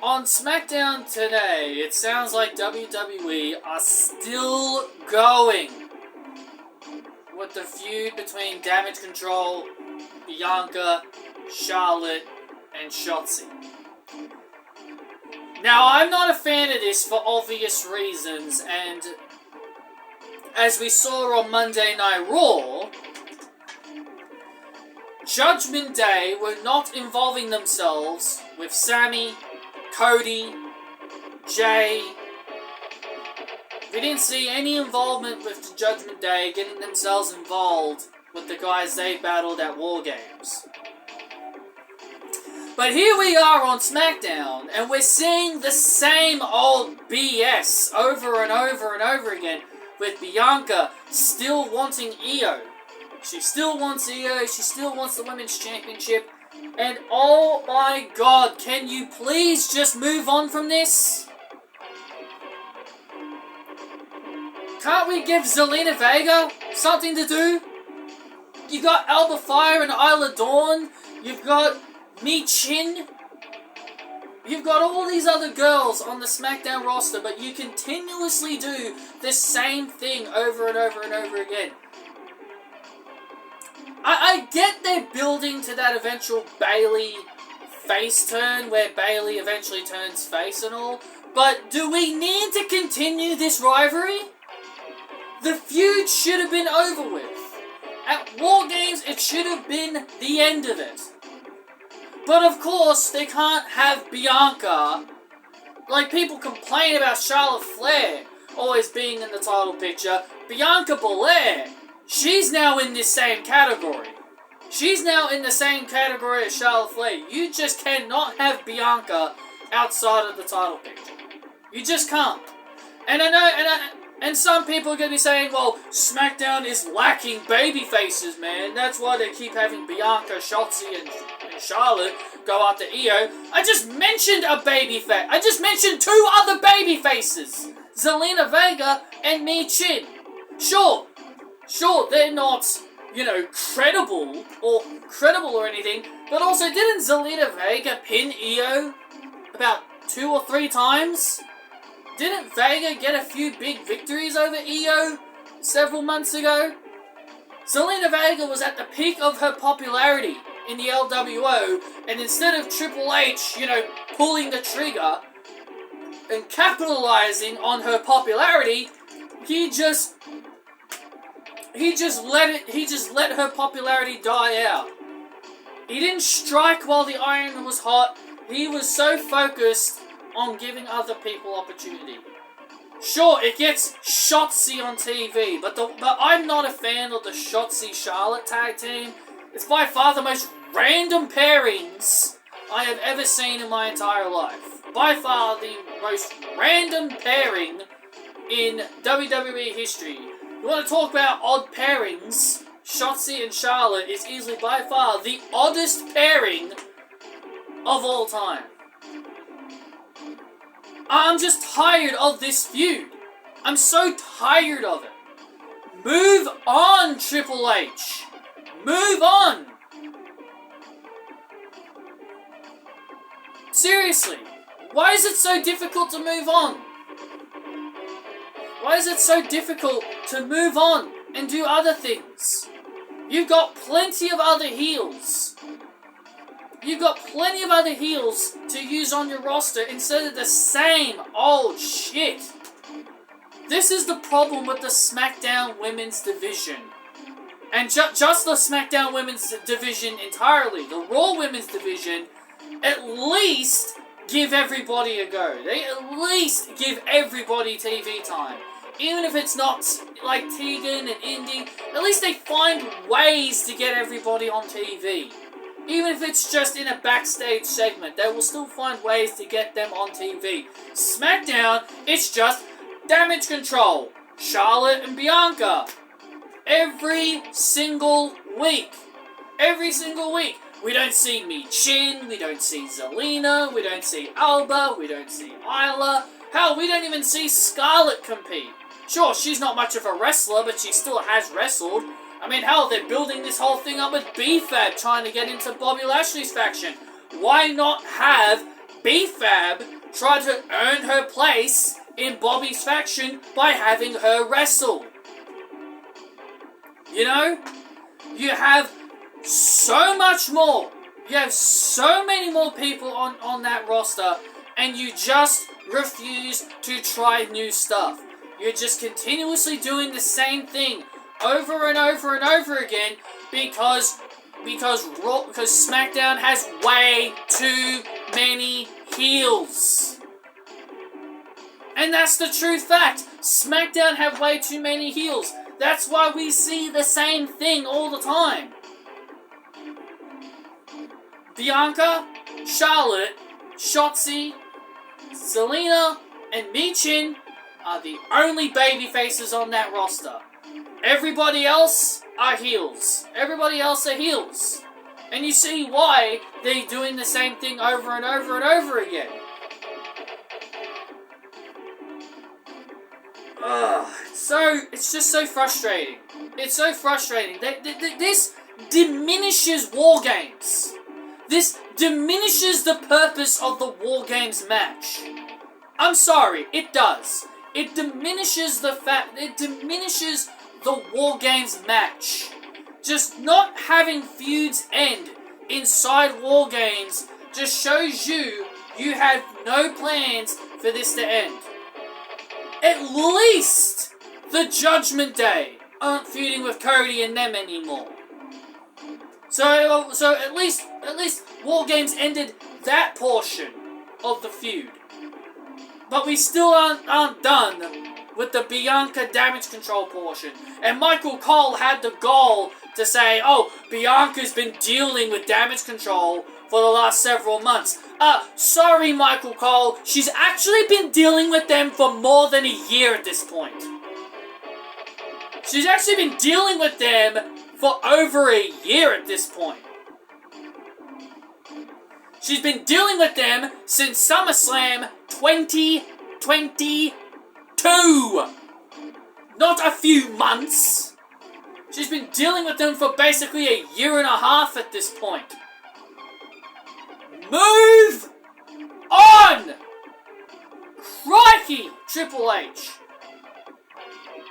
On SmackDown today, it sounds like WWE are still going with the feud between Damage Control, Bianca, Charlotte, and Shotzi. Now, I'm not a fan of this for obvious reasons, and as we saw on Monday Night Raw, Judgment Day were not involving themselves with Sami, Cody, Jay. We didn't see any involvement with the Judgment Day getting themselves involved with the guys they battled at War Games. But here we are on SmackDown, and we're seeing the same old BS over and over and over again, with Bianca still wanting Io. She still wants Io, she still wants the Women's Championship, and oh my god, can you please just move on from this? Can't we give Zelina Vega something to do? You've got Alba Fire and Isla Dawn, you've got Michin, you've got all these other girls on the SmackDown roster, but you continuously do the same thing over and over and over again. I get they're building to that eventual Bayley face turn, where Bayley eventually turns face and all, but do we need to continue this rivalry? The feud should have been over with. At War Games, it should have been the end of it. But of course, they can't have Bianca. Like, people complain about Charlotte Flair always being in the title picture. Bianca Belair, she's now in this same category. She's now in the same category as Charlotte Flair. You just cannot have Bianca outside of the title picture. You just can't. And I know, and some people are going to be saying, well, SmackDown is lacking baby faces, man. That's why they keep having Bianca, Shotzi, and Charlotte go after Io. I just mentioned a baby face. I just mentioned two other baby faces. Zelina Vega and Michin. Sure, they're not, credible or anything, but also didn't Zelina Vega pin Io about 2 or 3 times? Didn't Vega get a few big victories over Io several months ago? Zelina Vega was at the peak of her popularity in the LWO, and instead of Triple H, pulling the trigger and capitalizing on her popularity, he just let her popularity die out. He didn't strike while the iron was hot. He was so focused on giving other people opportunity. Sure, it gets Shotzi on TV, but I'm not a fan of the Shotzi-Charlotte tag team. It's by far the most random pairings I have ever seen in my entire life. By far the most random pairing in WWE history. You want to talk about odd pairings? Shotzi and Charlotte is easily by far the oddest pairing of all time. I'm just tired of this feud. I'm so tired of it. Move on, Triple H. Move on. Seriously, why is it so difficult to move on? Why is it so difficult to move on and do other things? You've got plenty of other heels. You've got plenty of other heels to use on your roster instead of the same old shit. This is the problem with the SmackDown Women's Division. And just the SmackDown Women's Division entirely. The Raw Women's Division, at least give everybody a go. They at least give everybody TV time. Even if it's not like Tegan and Indy, at least they find ways to get everybody on TV. Even if it's just in a backstage segment, they will still find ways to get them on TV. SmackDown, it's just Damage Control, Charlotte and Bianca. Every single week. Every single week. We don't see Michin, we don't see Zelina, we don't see Alba, we don't see Isla. Hell, we don't even see Scarlett compete. Sure, she's not much of a wrestler, but she still has wrestled. I mean, hell, they're building this whole thing up with B-Fab trying to get into Bobby Lashley's faction. Why not have B-Fab tried to earn her place in Bobby's faction by having her wrestle. You know? You have so much more. You have so many more people on that roster, and you just refuse to try new stuff. You're just continuously doing the same thing over and over and over again because SmackDown has way too many heels. And that's the true fact. SmackDown have way too many heels. That's why we see the same thing all the time. Bianca, Charlotte, Shotzi, Zelina, and Michin are the only baby faces on that roster. Everybody else are heels. Everybody else are heels. And you see why they're doing the same thing over and over and over again. It's just so frustrating. It's so frustrating. This diminishes War Games. This diminishes the purpose of the War Games match. I'm sorry, it does. It diminishes the War Games match. Just not having feuds end inside War Games just shows you had no plans for this to end. At least the Judgment Day aren't feuding with Cody and them anymore. So at least War Games ended that portion of the feud. But we still aren't done with the Bianca damage control portion. And Michael Cole had the goal to say, oh, Bianca's been dealing with damage control for the last several months. Sorry, Michael Cole. She's actually been dealing with them for more than a year at this point. She's actually been dealing with them for over a year at this point. She's been dealing with them since SummerSlam 2022. Not a few months. She's been dealing with them for basically a year and a half at this point. Move on! Crikey, Triple H.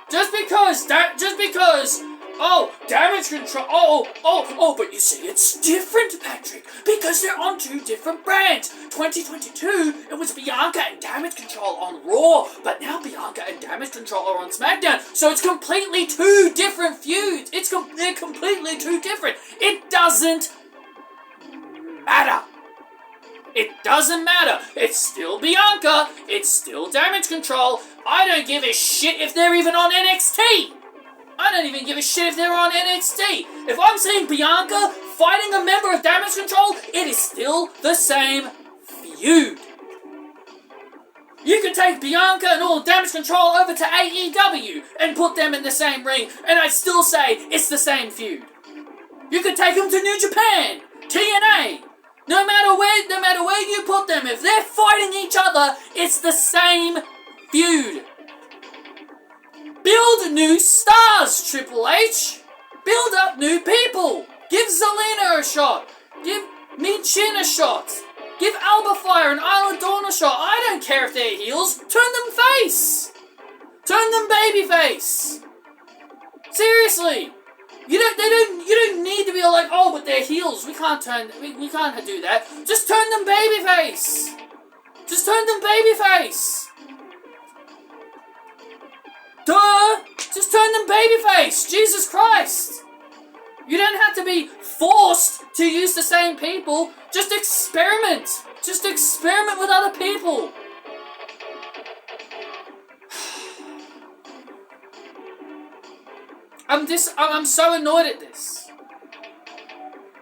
Just because, damage control, but you see, it's different, Patrick, because they're on two different brands. 2022, it was Bianca and Damage Control on Raw, but now Bianca and Damage Control are on SmackDown, so it's completely two different feuds. They're completely two different. It doesn't matter. It doesn't matter. It's still Bianca. It's still Damage Control. I don't give a shit if they're even on NXT. I don't even give a shit if they're on NXT. If I'm seeing Bianca fighting a member of Damage Control, it is still the same feud. You can take Bianca and all Damage Control over to AEW and put them in the same ring, and I'd still say it's the same feud. You could take them to New Japan, TNA. No matter where you put them, if they're fighting each other, it's the same feud. Build new stars, Triple H. Build up new people. Give Zelina a shot. Give Michin a shot. Give Alba Fire and Isla Dawn a shot. I don't care if they're heels. Turn them face. Turn them babyface. Seriously. You don't need to be like, oh, but they're heels. We can't do that. Just turn them babyface. Just turn them babyface. Duh! Just turn them babyface. Jesus Christ. You don't have to be forced to use the same people. Just experiment. Just experiment with other people. I'm so annoyed at this.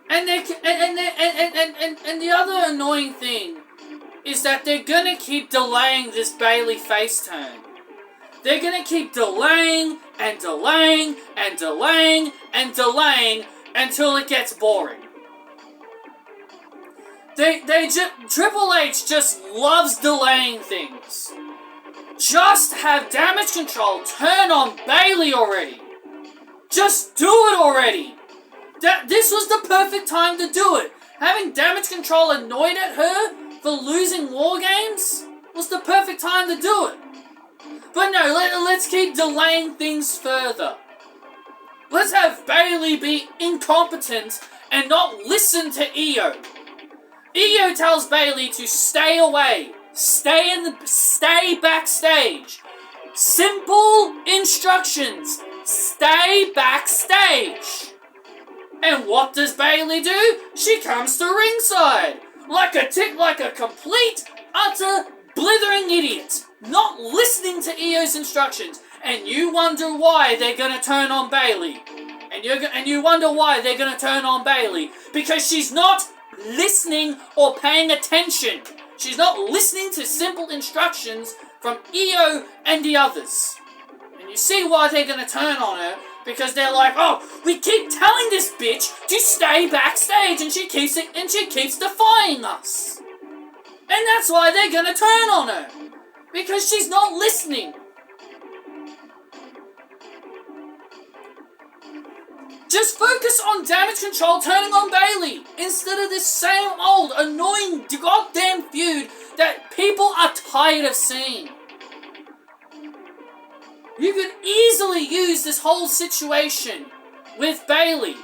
And the other annoying thing is that they're gonna keep delaying this Bayley face turn. They're gonna keep delaying and delaying and delaying and delaying until it gets boring. Triple H just loves delaying things. Just have Damage Control turn on Bayley already. Just do it already! This was the perfect time to do it! Having Damage Control annoyed at her for losing War Games was the perfect time to do it. But no, let's keep delaying things further. Let's have Bayley be incompetent and not listen to Io. Io tells Bayley to stay away, stay backstage. Simple instructions. Stay backstage. And what does Bayley do? She comes to ringside. Like a complete, utter, blithering idiot. Not listening to Io's instructions. And you wonder why they're gonna turn on Bayley. And you wonder why they're gonna turn on Bayley. Because she's not listening or paying attention. She's not listening to simple instructions from Io and the others. And you see why they're gonna turn on her. Because they're like, oh, we keep telling this bitch to stay backstage, and she keeps defying us. And that's why they're gonna turn on her. Because she's not listening. Just focus on Damage Control turning on Bayley instead of this same old annoying goddamn feud that people are tired of seeing. You could easily use this whole situation with Bayley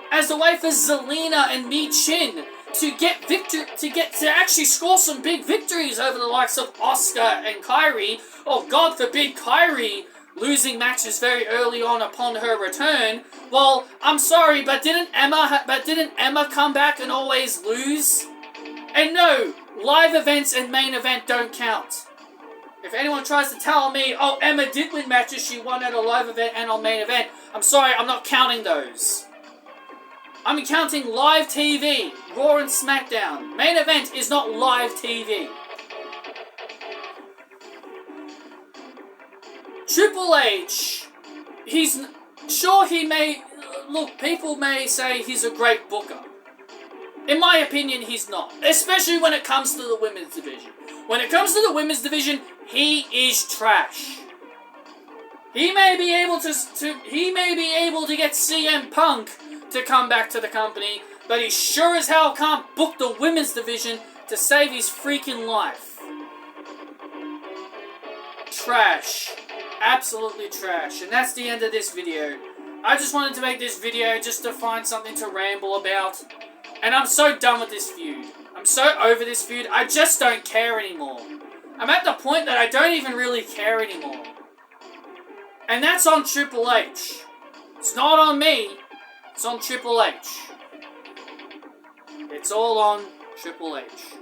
as a way for Zelina and Mi Chin to actually score some big victories over the likes of Asuka and Kairi. Or God forbid Kairi losing matches very early on upon her return. Well, I'm sorry, but didn't Emma come back and always lose? And no, live events and main event don't count. If anyone tries to tell me, oh, Emma did win matches, she won at a live event and on main event, I'm sorry, I'm not counting those. I'm counting live TV, Raw and SmackDown. Main event is not live TV. Triple H, people may say he's a great booker. In my opinion, he's not. Especially when it comes to the women's division. When it comes to the women's division, he is trash. He may be able to get CM Punk to come back to the company, but he sure as hell can't book the women's division to save his freaking life. Trash. Absolutely trash. And that's the end of this video. I just wanted to make this video just to find something to ramble about. And I'm so done with this feud. I'm so over this feud, I just don't care anymore. I'm at the point that I don't even really care anymore. And that's on Triple H. It's not on me. It's on Triple H. It's all on Triple H.